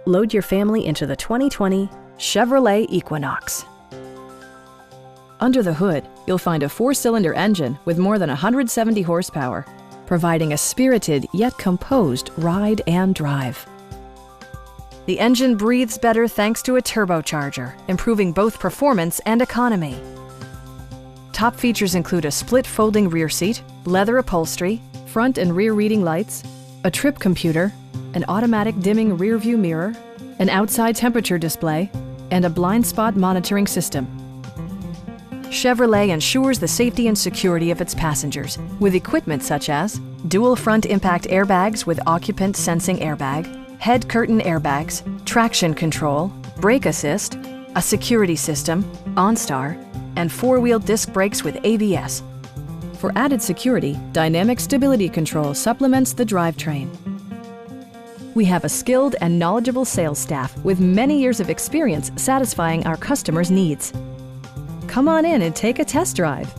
Load your family into the 2020 Chevrolet Equinox. Under the hood, you'll find a 4-cylinder engine with more than 170 horsepower, providing a spirited yet composed ride and drive. The engine breathes better thanks to a turbocharger, improving both performance and economy. Top features include a split folding rear seat, leather upholstery, front and rear reading lights, a trip computer, an automatic dimming rear view mirror, an outside temperature display, and a blind spot monitoring system. Chevrolet ensures the safety and security of its passengers with equipment such as dual front impact airbags with occupant sensing airbag, head curtain airbags, traction control, brake assist, a security system, OnStar, and 4-wheel disc brakes with ABS. For added security, dynamic stability control supplements the drivetrain. We have a skilled and knowledgeable sales staff with many years of experience satisfying our customers' needs. Come on in and take a test drive.